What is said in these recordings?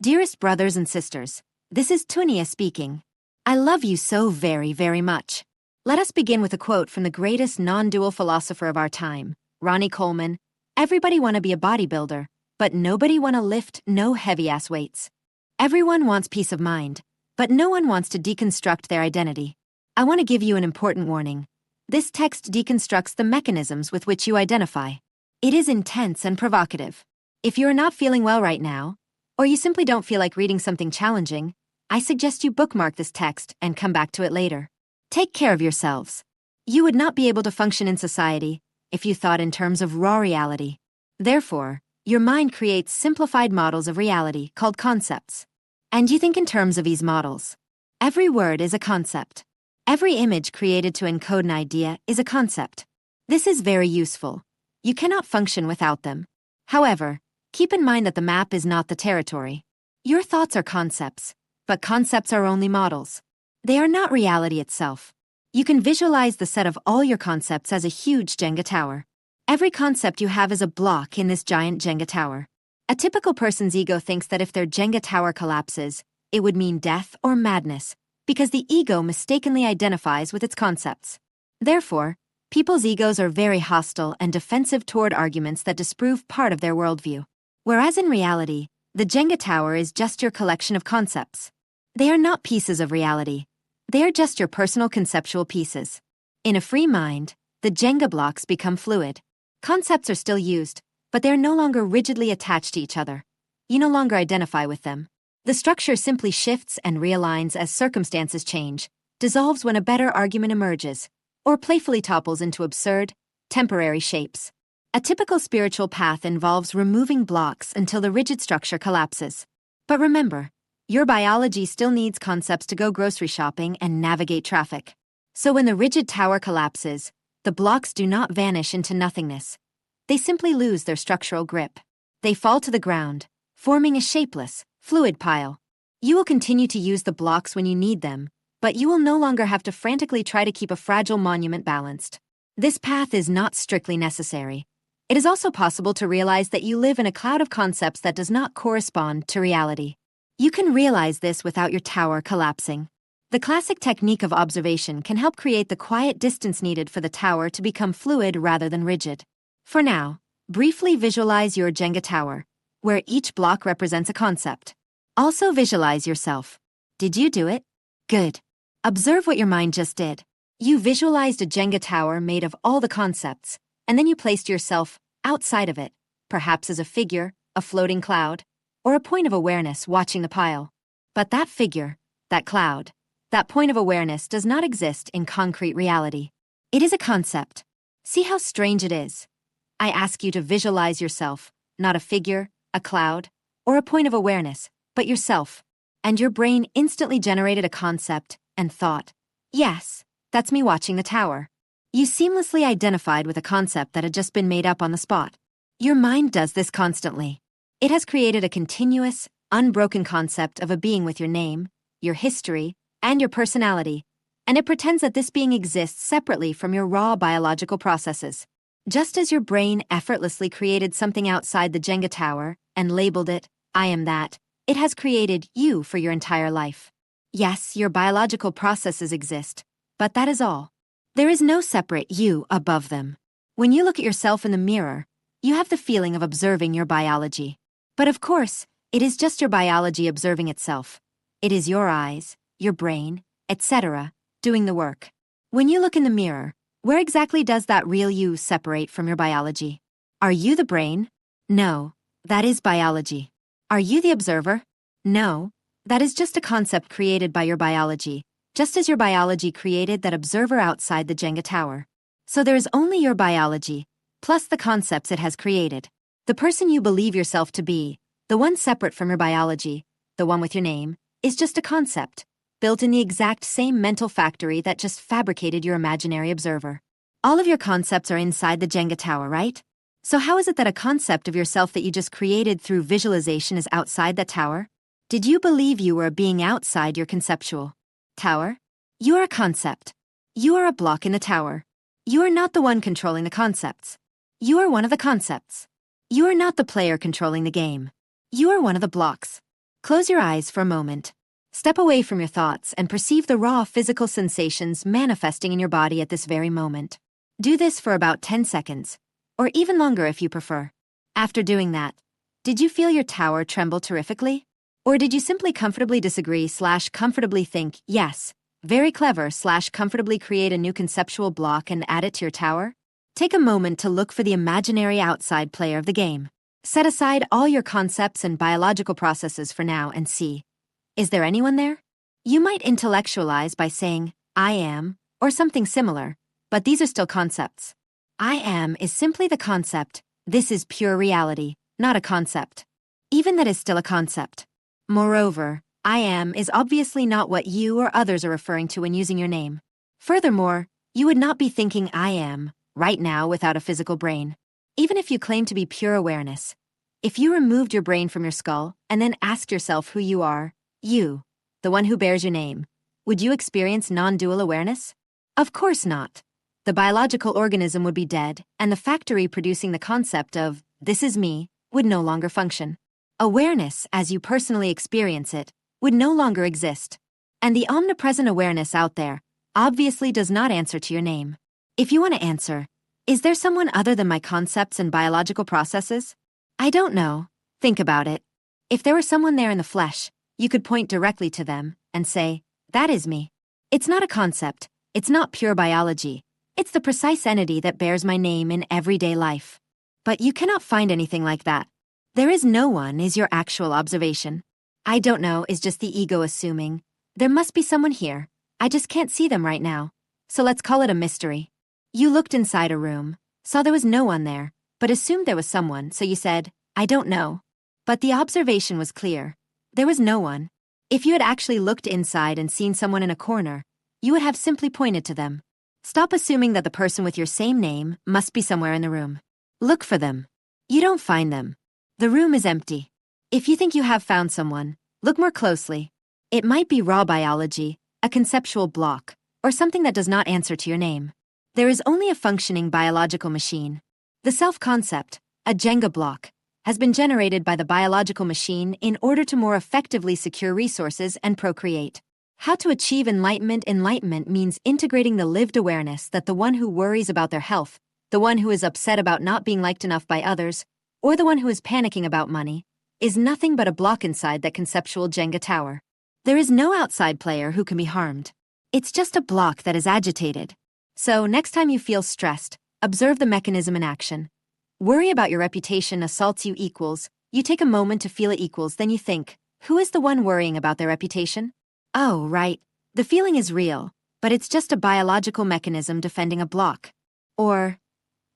Dearest brothers and sisters, this is Tunia speaking. I love you so very, very much. Let us begin with a quote from the greatest non-dual philosopher of our time, Ronnie Coleman. Everybody wanna be a bodybuilder, but nobody wanna lift no heavy-ass weights. Everyone wants peace of mind, but no one wants to deconstruct their identity. I want to give you an important warning. This text deconstructs the mechanisms with which you identify. It is intense and provocative. If you are not feeling well right now, or you simply don't feel like reading something challenging, I suggest you bookmark this text and come back to it later. Take care of yourselves. You would not be able to function in society if you thought in terms of raw reality. Therefore, your mind creates simplified models of reality called concepts. And you think in terms of these models. Every word is a concept. Every image created to encode an idea is a concept. This is very useful. You cannot function without them. However, keep in mind that the map is not the territory. Your thoughts are concepts, but concepts are only models. They are not reality itself. You can visualize the set of all your concepts as a huge Jenga tower. Every concept you have is a block in this giant Jenga tower. A typical person's ego thinks that if their Jenga tower collapses, it would mean death or madness, because the ego mistakenly identifies with its concepts. Therefore, people's egos are very hostile and defensive toward arguments that disprove part of their worldview. Whereas in reality, the Jenga tower is just your collection of concepts. They are not pieces of reality. They are just your personal conceptual pieces. In a free mind, the Jenga blocks become fluid. Concepts are still used, but they are no longer rigidly attached to each other. You no longer identify with them. The structure simply shifts and realigns as circumstances change, dissolves when a better argument emerges, or playfully topples into absurd, temporary shapes. A typical spiritual path involves removing blocks until the rigid structure collapses. But remember, your biology still needs concepts to go grocery shopping and navigate traffic. So when the rigid tower collapses, the blocks do not vanish into nothingness. They simply lose their structural grip. They fall to the ground, forming a shapeless, fluid pile. You will continue to use the blocks when you need them, but you will no longer have to frantically try to keep a fragile monument balanced. This path is not strictly necessary. It is also possible to realize that you live in a cloud of concepts that does not correspond to reality. You can realize this without your tower collapsing. The classic technique of observation can help create the quiet distance needed for the tower to become fluid rather than rigid. For now, briefly visualize your Jenga tower, where each block represents a concept. Also visualize yourself. Did you do it? Good. Observe what your mind just did. You visualized a Jenga tower made of all the concepts, and then you placed yourself outside of it, perhaps as a figure, a floating cloud, or a point of awareness watching the pile. But that figure, that cloud, that point of awareness does not exist in concrete reality. It is a concept. See how strange it is? I ask you to visualize yourself, not a figure, a cloud, or a point of awareness, but yourself. And your brain instantly generated a concept and thought, yes, that's me watching the tower. You seamlessly identified with a concept that had just been made up on the spot. Your mind does this constantly. It has created a continuous, unbroken concept of a being with your name, your history, and your personality, and it pretends that this being exists separately from your raw biological processes. Just as your brain effortlessly created something outside the Jenga tower and labeled it, I am that, it has created you for your entire life. Yes, your biological processes exist, but that is all. There is no separate you above them. When you look at yourself in the mirror, you have the feeling of observing your biology. But of course, it is just your biology observing itself. It is your eyes, your brain, etc., doing the work. When you look in the mirror, where exactly does that real you separate from your biology? Are you the brain? No, that is biology. Are you the observer? No, that is just a concept created by your biology, just as your biology created that observer outside the Jenga tower. So there is only your biology, plus the concepts it has created. The person you believe yourself to be, the one separate from your biology, the one with your name, is just a concept, built in the exact same mental factory that just fabricated your imaginary observer. All of your concepts are inside the Jenga tower, right? So how is it that a concept of yourself that you just created through visualization is outside that tower? Did you believe you were a being outside your conceptual tower? You are a concept. You are a block in the tower. You are not the one controlling the concepts. You are one of the concepts. You are not the player controlling the game. You are one of the blocks. Close your eyes for a moment. Step away from your thoughts and perceive the raw physical sensations manifesting in your body at this very moment. Do this for about 10 seconds, or even longer if you prefer. After doing that, did you feel your tower tremble terrifically? Or did you simply comfortably disagree/comfortably think, yes, very clever/comfortably create a new conceptual block and add it to your tower? Take a moment to look for the imaginary outside player of the game. Set aside all your concepts and biological processes for now and see, is there anyone there? You might intellectualize by saying, I am, or something similar, but these are still concepts. I am is simply the concept. This is pure reality, not a concept. Even that is still a concept. Moreover, I am is obviously not what you or others are referring to when using your name. Furthermore, you would not be thinking I am right now without a physical brain. Even if you claim to be pure awareness, if you removed your brain from your skull and then asked yourself who you are, you, the one who bears your name, would you experience non-dual awareness? Of course not. The biological organism would be dead, and the factory producing the concept of, this is me, would no longer function. Awareness, as you personally experience it, would no longer exist. And the omnipresent awareness out there obviously does not answer to your name. If you want to answer, is there someone other than my concepts and biological processes? I don't know. Think about it. If there were someone there in the flesh, you could point directly to them and say, that is me. It's not a concept. It's not pure biology. It's the precise entity that bears my name in everyday life. But you cannot find anything like that. There is no one is your actual observation. I don't know is just the ego assuming. There must be someone here. I just can't see them right now. So let's call it a mystery. You looked inside a room, saw there was no one there, but assumed there was someone, so you said, I don't know. But the observation was clear. There was no one. If you had actually looked inside and seen someone in a corner, you would have simply pointed to them. Stop assuming that the person with your same name must be somewhere in the room. Look for them. You don't find them. The room is empty. If you think you have found someone, look more closely. It might be raw biology, a conceptual block, or something that does not answer to your name. There is only a functioning biological machine. The self-concept, a Jenga block, has been generated by the biological machine in order to more effectively secure resources and procreate. How to achieve enlightenment? Enlightenment means integrating the lived awareness that the one who worries about their health, the one who is upset about not being liked enough by others, or the one who is panicking about money, is nothing but a block inside that conceptual Jenga tower. There is no outside player who can be harmed. It's just a block that is agitated. So next time you feel stressed, observe the mechanism in action. Worry about your reputation assaults you equals. You take a moment to feel it equals, then you think, who is the one worrying about their reputation? Oh, right. The feeling is real, but it's just a biological mechanism defending a block. Or,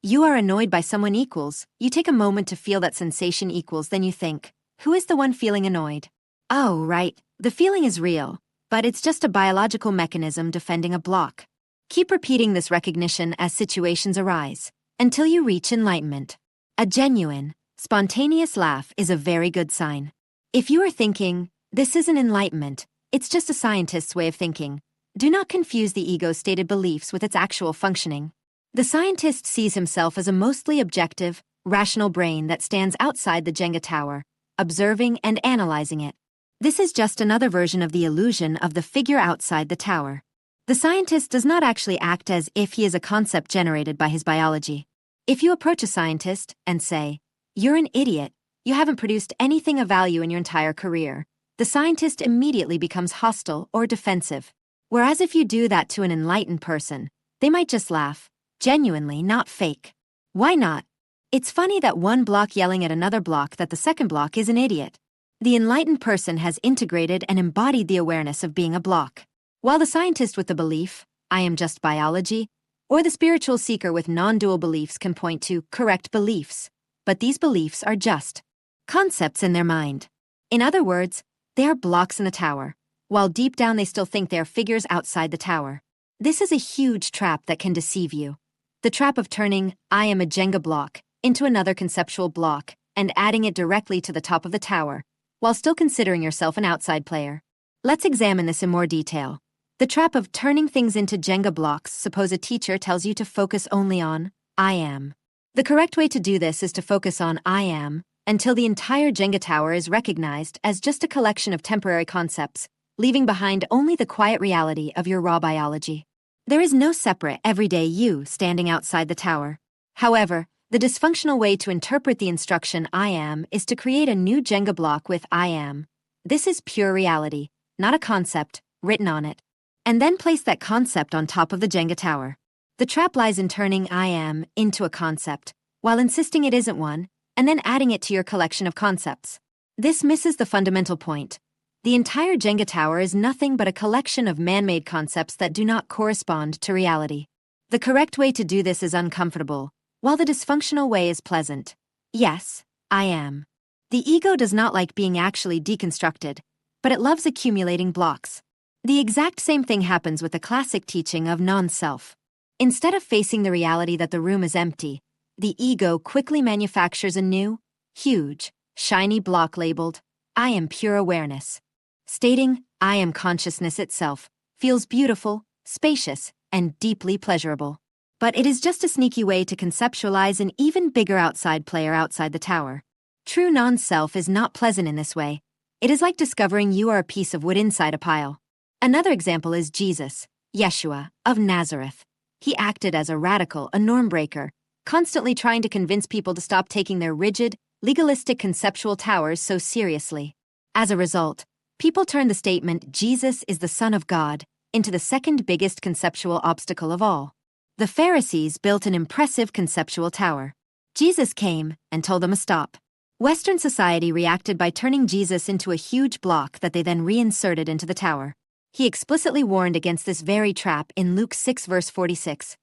you are annoyed by someone equals. You take a moment to feel that sensation equals, then you think, who is the one feeling annoyed? Oh, right. The feeling is real, but it's just a biological mechanism defending a block. Keep repeating this recognition as situations arise, until you reach enlightenment. A genuine, spontaneous laugh is a very good sign. If you are thinking, this isn't enlightenment, it's just a scientist's way of thinking, do not confuse the ego's stated beliefs with its actual functioning. The scientist sees himself as a mostly objective, rational brain that stands outside the Jenga tower, observing and analyzing it. This is just another version of the illusion of the figure outside the tower. The scientist does not actually act as if he is a concept generated by his biology. If you approach a scientist and say, you're an idiot, you haven't produced anything of value in your entire career, the scientist immediately becomes hostile or defensive. Whereas if you do that to an enlightened person, they might just laugh, genuinely, not fake. Why not? It's funny that one block yelling at another block that the second block is an idiot. The enlightened person has integrated and embodied the awareness of being a block. While the scientist with the belief, I am just biology, or the spiritual seeker with non-dual beliefs can point to correct beliefs, but these beliefs are just concepts in their mind. In other words, they are blocks in the tower, while deep down they still think they are figures outside the tower. This is a huge trap that can deceive you. The trap of turning I am a Jenga block into another conceptual block and adding it directly to the top of the tower, while still considering yourself an outside player. Let's examine this in more detail. The trap of turning things into Jenga blocks. Suppose a teacher tells you to focus only on I am. The correct way to do this is to focus on I am until the entire Jenga tower is recognized as just a collection of temporary concepts, leaving behind only the quiet reality of your raw biology. There is no separate, everyday you standing outside the tower. However, the dysfunctional way to interpret the instruction I am is to create a new Jenga block with I am. This is pure reality, not a concept, written on it. And then place that concept on top of the Jenga tower. The trap lies in turning I am into a concept, while insisting it isn't one, and then adding it to your collection of concepts. This misses the fundamental point. The entire Jenga tower is nothing but a collection of man-made concepts that do not correspond to reality. The correct way to do this is uncomfortable, while the dysfunctional way is pleasant. Yes, I am. The ego does not like being actually deconstructed, but it loves accumulating blocks. The exact same thing happens with the classic teaching of non-self. Instead of facing the reality that the room is empty, the ego quickly manufactures a new, huge, shiny block labeled, I am pure awareness. Stating, I am consciousness itself, feels beautiful, spacious, and deeply pleasurable. But it is just a sneaky way to conceptualize an even bigger outside player outside the tower. True non-self is not pleasant in this way. It is like discovering you are a piece of wood inside a pile. Another example is Jesus, Yeshua, of Nazareth. He acted as a radical, a norm breaker, constantly trying to convince people to stop taking their rigid, legalistic conceptual towers so seriously. As a result, people turned the statement, Jesus is the Son of God, into the second biggest conceptual obstacle of all. The Pharisees built an impressive conceptual tower. Jesus came and told them to stop. Western society reacted by turning Jesus into a huge block that they then reinserted into the tower. He explicitly warned against this very trap in Luke 6 verse 46.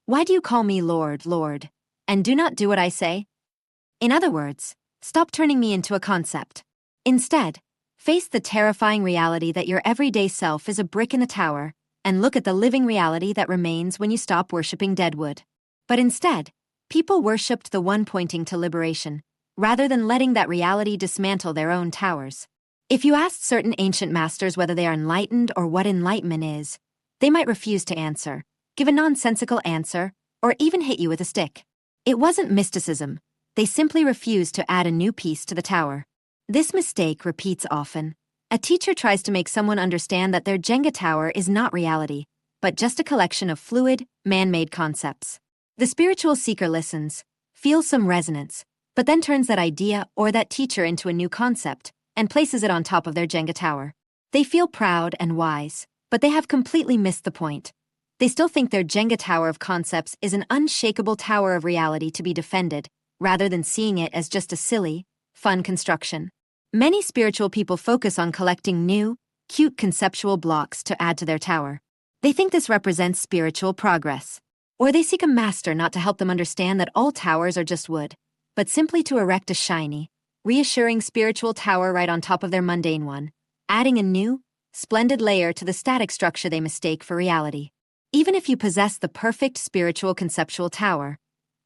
Why do you call me Lord, Lord, and do not do what I say? In other words, stop turning me into a concept. Instead, face the terrifying reality that your everyday self is a brick in the tower, and look at the living reality that remains when you stop worshipping deadwood. But instead, people worshipped the one pointing to liberation, rather than letting that reality dismantle their own towers. If you asked certain ancient masters whether they are enlightened or what enlightenment is, they might refuse to answer, give a nonsensical answer, or even hit you with a stick. It wasn't mysticism. They simply refused to add a new piece to the tower. This mistake repeats often. A teacher tries to make someone understand that their Jenga tower is not reality, but just a collection of fluid, man-made concepts. The spiritual seeker listens, feels some resonance, but then turns that idea or that teacher into a new concept and places it on top of their Jenga tower. They feel proud and wise, but they have completely missed the point. They still think their Jenga tower of concepts is an unshakable tower of reality to be defended, rather than seeing it as just a silly, fun construction. Many spiritual people focus on collecting new, cute conceptual blocks to add to their tower. They think this represents spiritual progress. Or they seek a master not to help them understand that all towers are just wood, but simply to erect a shiny, reassuring spiritual tower right on top of their mundane one, adding a new, splendid layer to the static structure they mistake for reality. Even if you possess the perfect spiritual conceptual tower,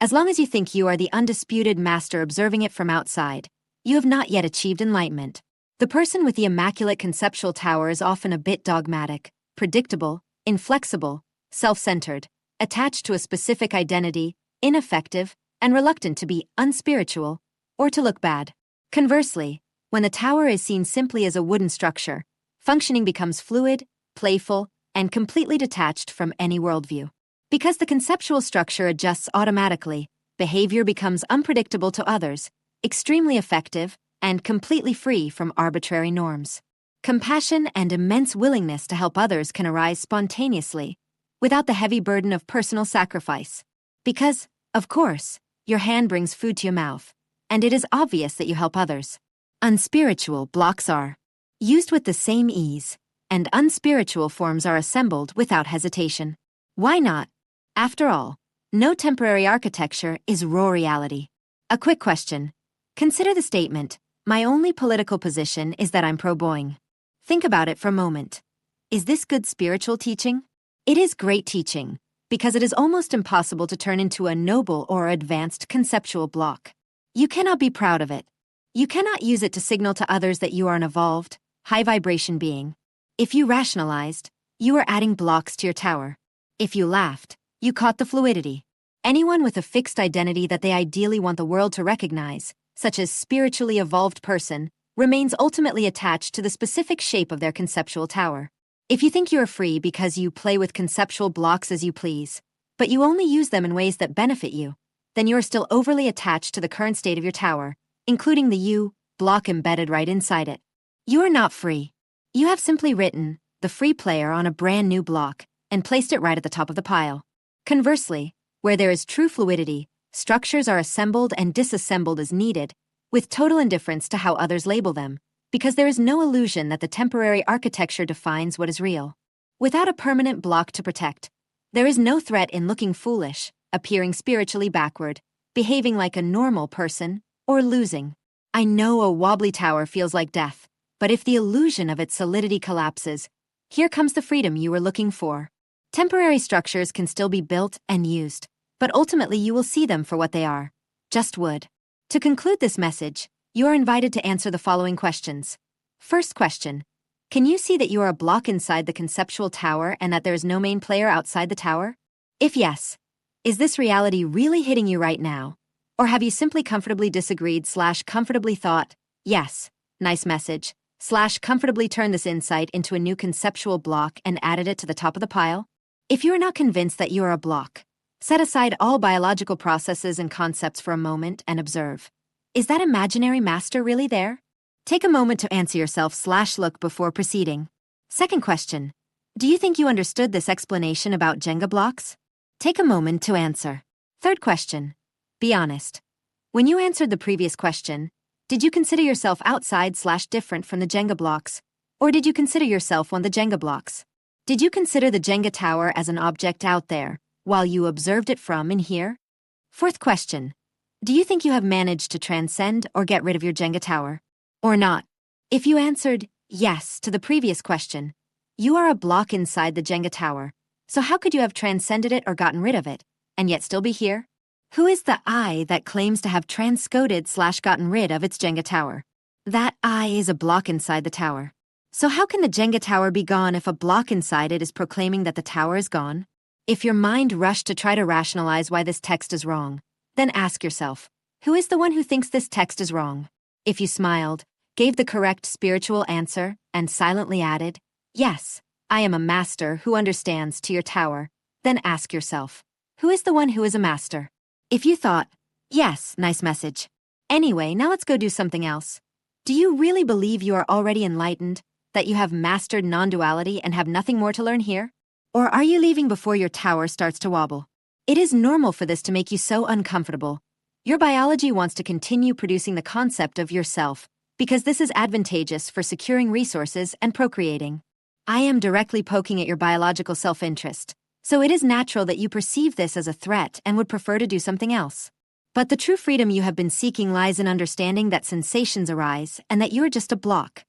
as long as you think you are the undisputed master observing it from outside, you have not yet achieved enlightenment. The person with the immaculate conceptual tower is often a bit dogmatic, predictable, inflexible, self-centered, attached to a specific identity, ineffective, and reluctant to be unspiritual or to look bad. Conversely, when the tower is seen simply as a wooden structure, functioning becomes fluid, playful, and completely detached from any worldview. Because the conceptual structure adjusts automatically, behavior becomes unpredictable to others, extremely effective, and completely free from arbitrary norms. Compassion and immense willingness to help others can arise spontaneously, without the heavy burden of personal sacrifice. Because, of course, your hand brings food to your mouth, and it is obvious that you help others. Unspiritual blocks are used with the same ease, and unspiritual forms are assembled without hesitation. Why not? After all, no temporary architecture is raw reality. A quick question. Consider the statement, my only political position is that I'm pro-Boeing. Think about it for a moment. Is this good spiritual teaching? It is great teaching, because it is almost impossible to turn into a noble or advanced conceptual block. You cannot be proud of it. You cannot use it to signal to others that you are an evolved, high-vibration being. If you rationalized, you are adding blocks to your tower. If you laughed, you caught the fluidity. Anyone with a fixed identity that they ideally want the world to recognize such as spiritually evolved person, remains ultimately attached to the specific shape of their conceptual tower. If you think you are free because you play with conceptual blocks as you please, but you only use them in ways that benefit you, then you are still overly attached to the current state of your tower, including the you block embedded right inside it. You are not free. You have simply written the free player on a brand new block and placed it right at the top of the pile. Conversely, where there is true fluidity, structures are assembled and disassembled as needed, with total indifference to how others label them, because there is no illusion that the temporary architecture defines what is real. Without a permanent block to protect, there is no threat in looking foolish, appearing spiritually backward, behaving like a normal person, or losing. I know a wobbly tower feels like death, but if the illusion of its solidity collapses, here comes the freedom you were looking for. Temporary structures can still be built and used, but ultimately you will see them for what they are, just wood. To conclude this message, you are invited to answer the following questions. First question: can you see that you are a block inside the conceptual tower and that there is no main player outside the tower? If yes, is this reality really hitting you right now? Or have you simply comfortably disagreed/comfortably thought, yes, nice message, /comfortably turned this insight into a new conceptual block and added it to the top of the pile? If you are not convinced that you are a block, set aside all biological processes and concepts for a moment and observe. Is that imaginary master really there? Take a moment to answer yourself/look before proceeding. Second question: do you think you understood this explanation about Jenga blocks? Take a moment to answer. Third question: be honest. When you answered the previous question, did you consider yourself outside/different from the Jenga blocks, or did you consider yourself one of the Jenga blocks? Did you consider the Jenga tower as an object out there, while you observed it from in here? Fourth question: do you think you have managed to transcend or get rid of your Jenga tower? Or not? If you answered yes to the previous question, you are a block inside the Jenga tower, so how could you have transcended it or gotten rid of it, and yet still be here? Who is the I that claims to have transcoded/gotten rid of its Jenga tower? That I is a block inside the tower. So how can the Jenga tower be gone if a block inside it is proclaiming that the tower is gone? If your mind rushed to try to rationalize why this text is wrong, then ask yourself, who is the one who thinks this text is wrong? If you smiled, gave the correct spiritual answer, and silently added, yes, I am a master who understands to your tower, then ask yourself, who is the one who is a master? If you thought, yes, nice message. Anyway, now let's go do something else. Do you really believe you are already enlightened, that you have mastered non-duality and have nothing more to learn here? Or are you leaving before your tower starts to wobble? It is normal for this to make you so uncomfortable. Your biology wants to continue producing the concept of yourself, because this is advantageous for securing resources and procreating. I am directly poking at your biological self-interest, so it is natural that you perceive this as a threat and would prefer to do something else. But the true freedom you have been seeking lies in understanding that sensations arise and that you are just a block.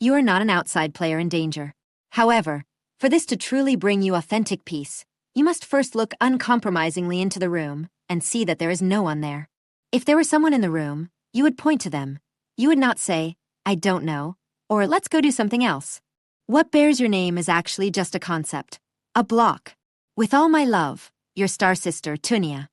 You are not an outside player in danger. However, for this to truly bring you authentic peace, you must first look uncompromisingly into the room and see that there is no one there. If there were someone in the room, you would point to them. You would not say, I don't know, or let's go do something else. What bears your name is actually just a concept, a block. With all my love, your star sister, Tunia.